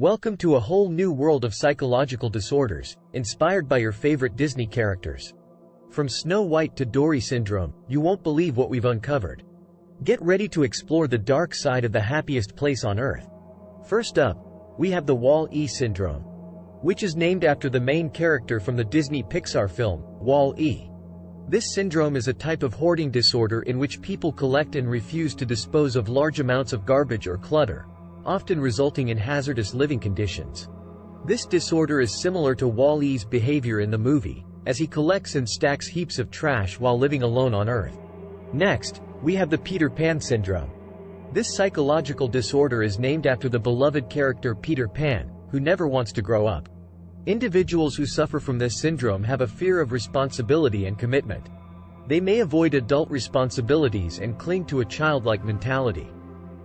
Welcome to a whole new world of psychological disorders, inspired by your favorite Disney characters. From Snow White to Dory syndrome, you won't believe what we've uncovered. Get ready to explore the dark side of the happiest place on Earth. First up, we have the Wall-E syndrome, which is named after the main character from the Disney Pixar film, Wall-E. This syndrome is a type of hoarding disorder in which people collect and refuse to dispose of large amounts of garbage or clutter, often resulting in hazardous living conditions. This disorder is similar to Wall-E's behavior in the movie, as he collects and stacks heaps of trash while living alone on Earth. Next, we have the Peter Pan syndrome. This psychological disorder is named after the beloved character Peter Pan, who never wants to grow up. Individuals who suffer from this syndrome have a fear of responsibility and commitment. They may avoid adult responsibilities and cling to a childlike mentality.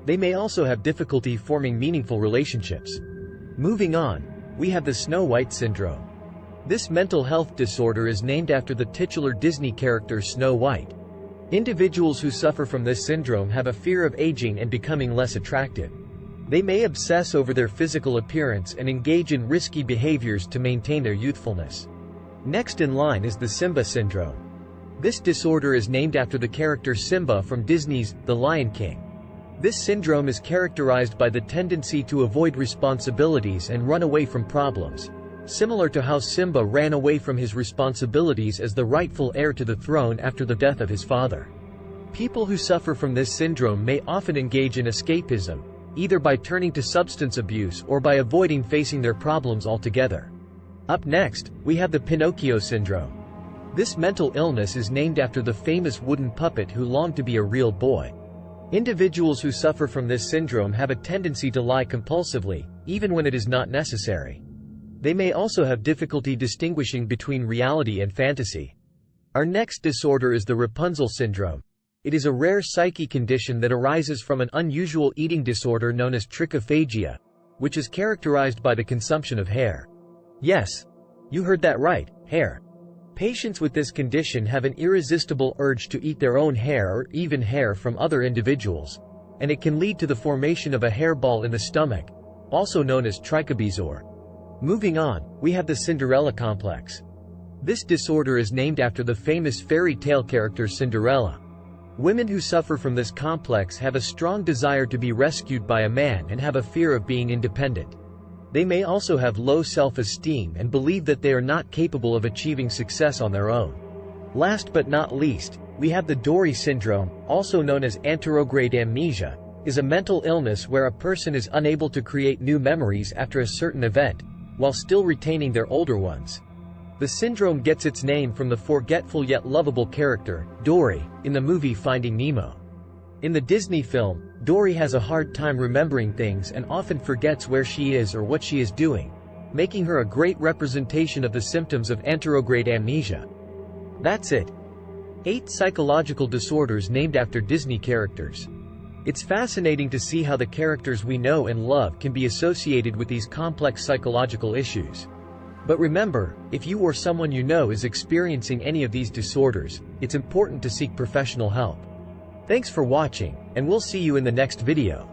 They may also have difficulty forming meaningful relationships. Moving on, we have the Snow White syndrome. This mental health disorder is named after the titular Disney character Snow White. Individuals who suffer from this syndrome have a fear of aging and becoming less attractive. They may obsess over their physical appearance and engage in risky behaviors to maintain their youthfulness. Next in line is the Simba syndrome. This disorder is named after the character Simba from Disney's The Lion King. This syndrome is characterized by the tendency to avoid responsibilities and run away from problems, similar to how Simba ran away from his responsibilities as the rightful heir to the throne after the death of his father. People who suffer from this syndrome may often engage in escapism, either by turning to substance abuse or by avoiding facing their problems altogether. Up next, we have the Pinocchio syndrome. This mental illness is named after the famous wooden puppet who longed to be a real boy. Individuals who suffer from this syndrome have a tendency to lie compulsively, even when it is not necessary. They may also have difficulty distinguishing between reality and fantasy. Our next disorder is the Rapunzel syndrome. It is a rare psyche condition that arises from an unusual eating disorder known as trichophagia, which is characterized by the consumption of hair. Yes, you heard that right, hair. Patients with this condition have an irresistible urge to eat their own hair or even hair from other individuals, and it can lead to the formation of a hairball in the stomach, also known as trichobezor. Moving on, we have the Cinderella Complex. This disorder is named after the famous fairy tale character Cinderella. Women who suffer from this complex have a strong desire to be rescued by a man and have a fear of being independent. They may also have low self-esteem and believe that they are not capable of achieving success on their own. Last but not least, we have the Dory syndrome, also known as anterograde amnesia, is a mental illness where a person is unable to create new memories after a certain event, while still retaining their older ones. The syndrome gets its name from the forgetful yet lovable character, Dory, in the movie Finding Nemo. In the Disney film, Dory has a hard time remembering things and often forgets where she is or what she is doing, making her a great representation of the symptoms of anterograde amnesia. That's it. 8 psychological disorders named after Disney characters. It's fascinating to see how the characters we know and love can be associated with these complex psychological issues. But remember, if you or someone you know is experiencing any of these disorders, it's important to seek professional help. Thanks for watching, and we'll see you in the next video.